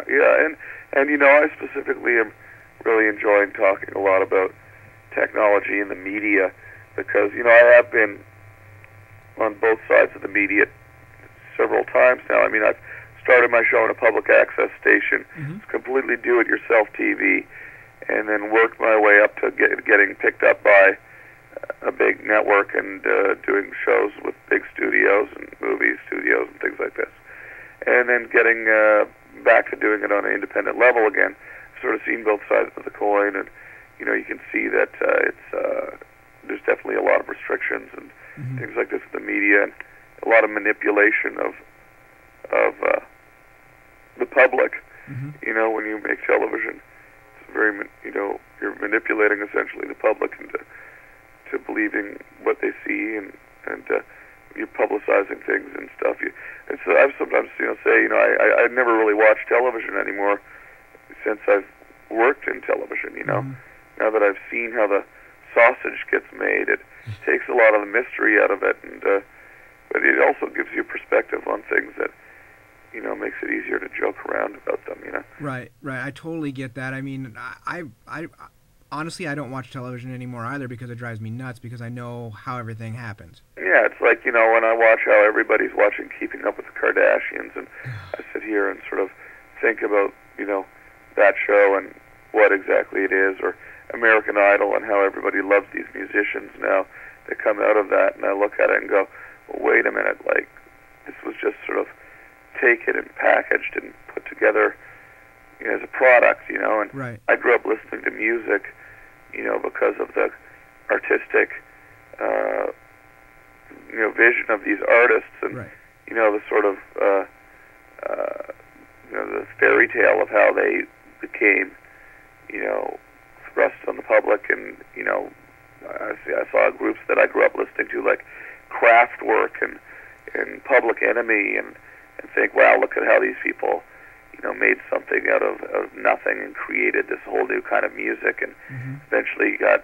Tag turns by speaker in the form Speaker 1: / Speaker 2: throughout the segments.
Speaker 1: yeah, and I specifically am really enjoying talking a lot about technology and the media because I have been on both sides of the media several times now. I mean, I've started my show on a public access station.
Speaker 2: Mm-hmm.
Speaker 1: It's completely do-it-yourself TV, and then worked my way up to getting picked up by a big network and doing shows with big studios and movie studios and things like this. And then getting back to doing it on an independent level again. Sort of seen both sides of the coin, and you can see that there's definitely a lot of restrictions and
Speaker 2: Mm-hmm.
Speaker 1: things like this with the media, and a lot of manipulation of the public.
Speaker 2: Mm-hmm.
Speaker 1: When you make television, it's very you're manipulating essentially the public into believing what they see, and you're publicizing things and stuff. And so I've sometimes say I never really watch television anymore since I've worked in television.
Speaker 2: Mm-hmm.
Speaker 1: Now that I've seen how the sausage gets made, it takes a lot of the mystery out of it, and but it also gives you perspective on things that makes it easier to joke around about them.
Speaker 2: Right. I totally get that. I mean, I honestly, I don't watch television anymore either because it drives me nuts because I know how everything happens.
Speaker 1: Yeah, it's like, when I watch how everybody's watching Keeping Up with the Kardashians, and I sit here and sort of think about, that show and what exactly it is, or American Idol and how everybody loves these musicians now that come out of that, and I look at it and go, well, wait a minute, like, this was just sort of taken and packaged and put together as a product, and
Speaker 2: right.
Speaker 1: I grew up listening to music, because of the artistic, vision of these artists, and,
Speaker 2: right.
Speaker 1: The sort of, the fairy tale of how they became, thrust on the public, and, I saw groups that I grew up listening to, like Kraftwerk and Public Enemy, and think, wow, look at how these people, made something out of nothing and created this whole new kind of music, and
Speaker 2: mm-hmm.
Speaker 1: eventually got,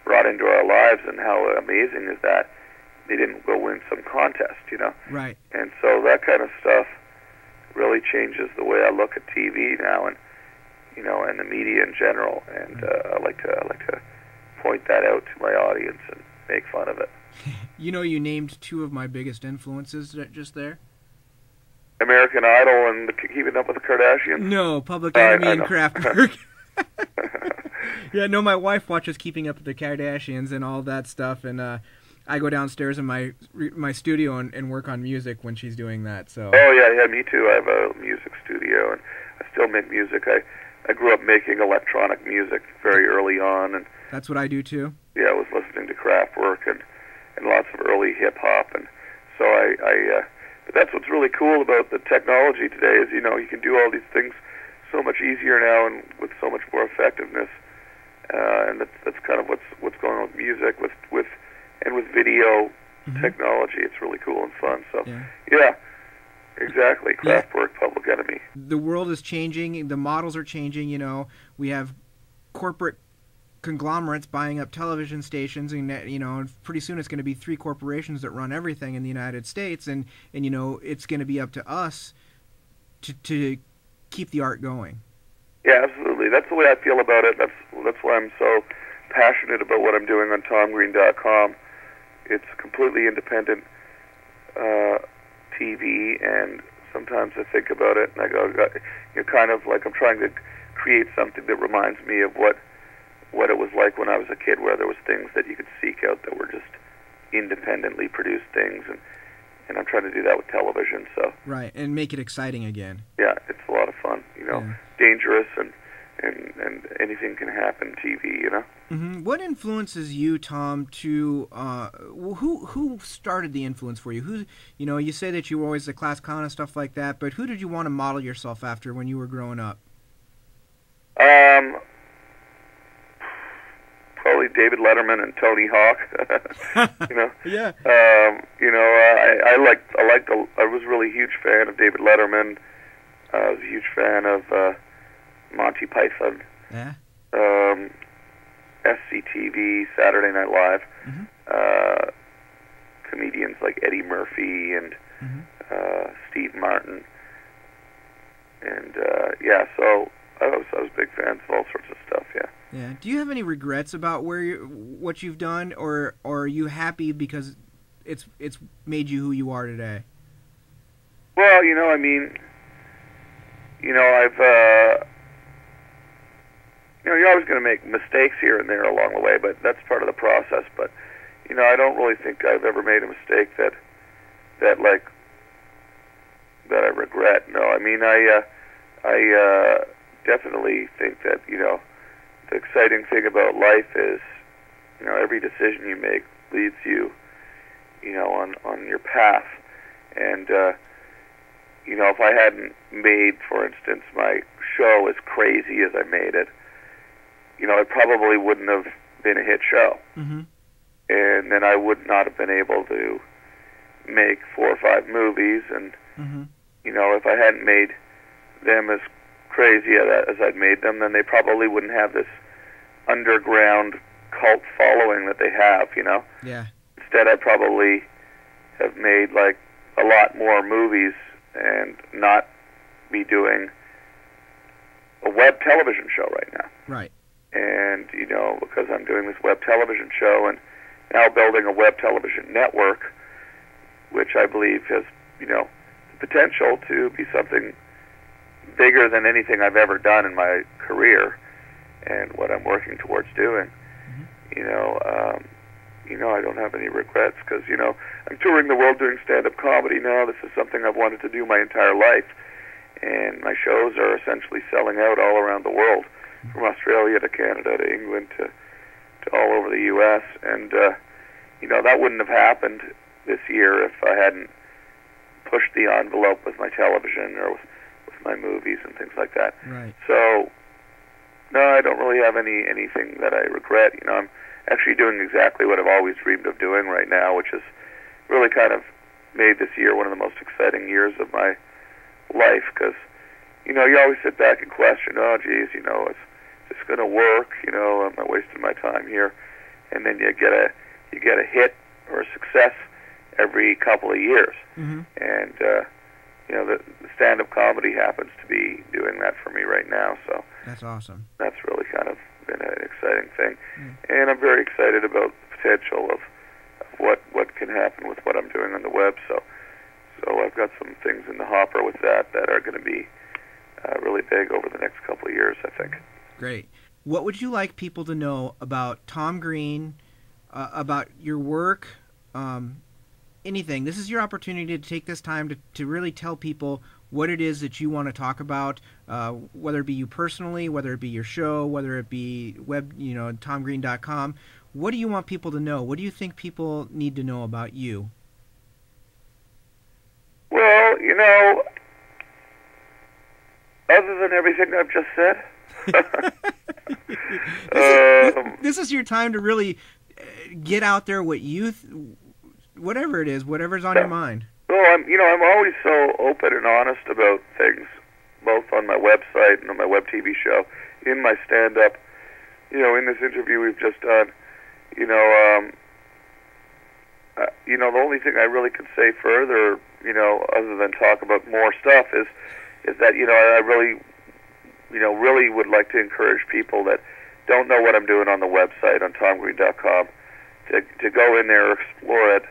Speaker 1: brought into our lives, and how amazing is that they didn't go win some contest,
Speaker 2: Right.
Speaker 1: And so that kind of stuff really changes the way I look at TV now, and, and the media in general, and I like to point that out to my audience and make fun of it.
Speaker 2: You named two of my biggest influences just there.
Speaker 1: American Idol and Keeping Up with the Kardashians?
Speaker 2: No, Public Enemy and
Speaker 1: know.
Speaker 2: Kraftwerk. Yeah, no, my wife watches Keeping Up with the Kardashians and all that stuff, and I go downstairs in my studio and work on music when she's doing that. So.
Speaker 1: Oh yeah, me too. I have a music studio, and I still make music. I grew up making electronic music very early on, and
Speaker 2: that's what I do too.
Speaker 1: Yeah, I was listening to Kraftwerk and lots of early hip hop, and so but that's what's really cool about the technology today is, you can do all these things so much easier now and with so much more effectiveness. And that's kind of what's going on with music, with video
Speaker 2: mm-hmm.
Speaker 1: technology. It's really cool and fun. So
Speaker 2: yeah
Speaker 1: exactly. Kraftwerk, Public Enemy.
Speaker 2: The world is changing. The models are changing. We have corporate conglomerates buying up television stations, and pretty soon it's going to be 3 corporations that run everything in the United States, and it's going to be up to us to keep the art going.
Speaker 1: Yeah, absolutely. That's the way I feel about it. That's why I'm so passionate about what I'm doing on TomGreen.com. It's completely independent TV, and sometimes I think about it and I go, kind of like I'm trying to create something that reminds me of what it was like when I was a kid, where there was things that you could seek out that were just independently produced things, and I'm trying to do that with television. So
Speaker 2: right, and make it exciting again.
Speaker 1: Yeah, it's a lot of fun. Dangerous and anything can happen. TV,
Speaker 2: Mm-hmm. What influences you, Tom? To who started the influence for you? Who you say that you were always the class clown and stuff like that, but who did you want to model yourself after when you were growing up?
Speaker 1: Probably David Letterman and Tony Hawk.
Speaker 2: Yeah.
Speaker 1: I was really a huge fan of David Letterman. I was a huge fan of Monty Python.
Speaker 2: Yeah.
Speaker 1: SCTV, Saturday Night Live.
Speaker 2: Mm-hmm.
Speaker 1: Comedians like Eddie Murphy and
Speaker 2: mm-hmm.
Speaker 1: Steve Martin. And yeah, so I was big fans of all sorts of stuff. Yeah.
Speaker 2: Yeah. Do you have any regrets about what you've done, or are you happy because it's made you who you are today?
Speaker 1: Well, I mean, I've you're always going to make mistakes here and there along the way, but that's part of the process. But I don't really think I've ever made a mistake that I regret. No, I mean, I definitely think that the exciting thing about life is every decision you make leads you on your path. And if I hadn't made, for instance, my show as crazy as I made it, it probably wouldn't have been a hit show.
Speaker 2: Mm-hmm.
Speaker 1: And then I would not have been able to make 4 or 5 movies. And
Speaker 2: mm-hmm.
Speaker 1: If I hadn't made them as crazy as I'd made them, then they probably wouldn't have this underground cult following that they have.
Speaker 2: Yeah.
Speaker 1: Instead, I probably have made like a lot more movies and not be doing a web television show right now.
Speaker 2: Right.
Speaker 1: And, because I'm doing this web television show and now building a web television network, which I believe has, the potential to be something bigger than anything I've ever done in my career and what I'm working towards doing. Mm-hmm. I don't have any regrets because, I'm touring the world doing stand-up comedy now. This is something I've wanted to do my entire life. And my shows are essentially selling out all around the world, from Australia to Canada to England to all over the U.S. And, that wouldn't have happened this year if I hadn't pushed the envelope with my television or with my movies and things like that.
Speaker 2: Right.
Speaker 1: So, no, I don't really have anything that I regret. I'm actually doing exactly what I've always dreamed of doing right now, which is really kind of made this year one of the most exciting years of my life, because you always sit back and question, oh geez, is this going to work? Am I wasting my time here? And then you get a hit or a success every couple of years.
Speaker 2: Mm-hmm.
Speaker 1: And the stand-up comedy happens to be doing that for me right now. So
Speaker 2: that's awesome.
Speaker 1: That's really kind of been an exciting thing.
Speaker 2: Mm.
Speaker 1: And I'm very excited about the potential of what can happen with what I'm doing on the web. So I've got some things in the hopper with that are going to be really big over the next couple of years, I think.
Speaker 2: Great. What would you like people to know about Tom Green, about your work, anything? This is your opportunity to take this time to really tell people what it is that you want to talk about, whether it be you personally, whether it be your show, whether it be web, TomGreen.com. What do you want people to know? What do you think people need to know about you?
Speaker 1: Well, other than everything I've just said,
Speaker 2: this is your time to really get out there what you, whatever it is, whatever's on your mind.
Speaker 1: Well, I'm always so open and honest about things, both on my website and on my web TV show, in my stand-up, in this interview we've just done. The only thing I really could say further, other than talk about more stuff, is that I really, really would like to encourage people that don't know what I'm doing on the website on TomGreen.com to go in there, explore it,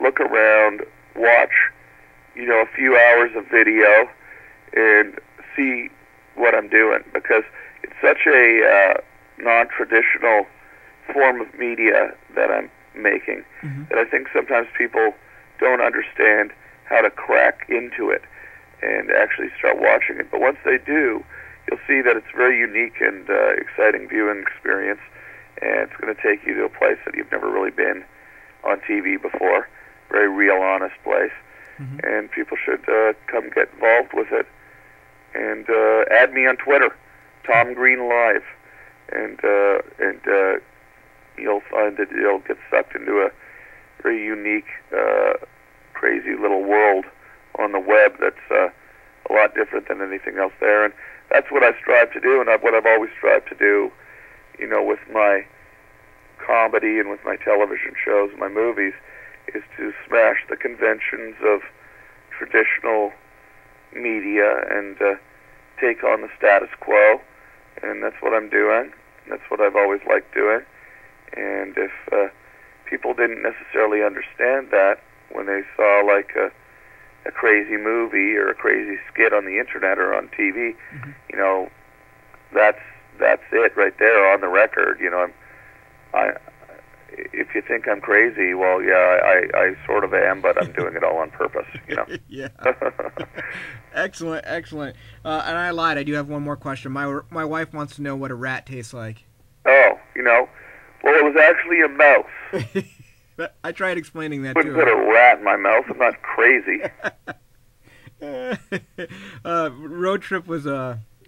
Speaker 1: look around, watch, a few hours of video, and see what I'm doing, because it's such a non-traditional form of media that I'm making, mm-hmm. that I think sometimes people don't understand how to crack into it and actually start watching it. But once they do, you'll see that it's a very unique and exciting viewing experience, and it's going to take you to a place that you've never really been on TV before. Very real, honest place. Mm-hmm. And people should come get involved with it. And add me on Twitter, Tom Green Live, and you'll find that you'll get sucked into a very unique, crazy little world on the web that's a lot different than anything else there. And that's what I strive to do, and what I've always strived to do, with my comedy and with my television shows and my movies, is to smash the conventions of traditional media and take on the status quo, and that's what I'm doing. That's what I've always liked doing. And if people didn't necessarily understand that when they saw like a crazy movie or a crazy skit on the internet or on TV, you know, that's it right there on the record. You know, if you think I'm crazy, well, yeah, I sort of am, but I'm doing it all on purpose, you know.
Speaker 2: Yeah. Excellent, excellent. And I lied. I do have one more question. My wife wants to know what a rat tastes like.
Speaker 1: Oh, you know, well, it was actually a mouse.
Speaker 2: I tried explaining that
Speaker 1: I
Speaker 2: to
Speaker 1: wouldn't
Speaker 2: her.
Speaker 1: put a rat in my mouth. I'm not crazy.
Speaker 2: Road Trip was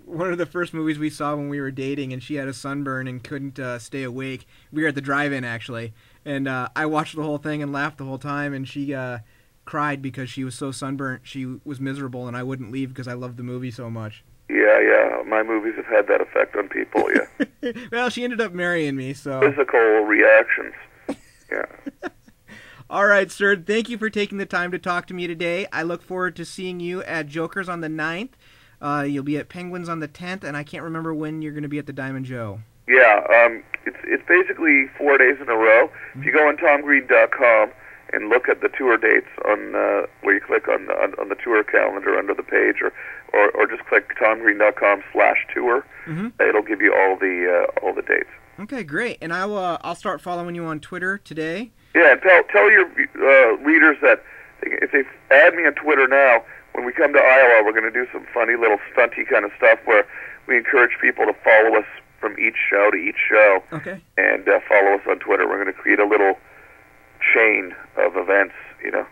Speaker 2: one of the first movies we saw when we were dating, and she had a sunburn and couldn't stay awake. We were at the drive-in, actually, and I watched the whole thing and laughed the whole time, and she cried because she was so sunburnt. She was miserable, and I wouldn't leave because I loved the movie so much.
Speaker 1: Yeah, my movies have had that effect on people, yeah.
Speaker 2: Well, she ended up marrying me, so...
Speaker 1: Physical reactions, yeah.
Speaker 2: All right, sir. Thank you for taking the time to talk to me today. I look forward to seeing you at Joker's on the 9th. You'll be at Penguins on the 10th, and I can't remember when you're going to be at the Diamond Joe.
Speaker 1: Yeah, it's basically 4 days in a row. If you go on TomGreen.com and look at the tour dates on where you click on the tour calendar under the page, or just click TomGreen.com/tour, it'll give you all the dates.
Speaker 2: Okay, great. And I'll start following you on Twitter today.
Speaker 1: Yeah, and tell your readers that if they add me on Twitter now, when we come to Iowa, we're going to do some funny little stunty kind of stuff where we encourage people to follow us from each show to each show.
Speaker 2: Okay.
Speaker 1: And follow us on Twitter. We're going to create a little chain of events, you know.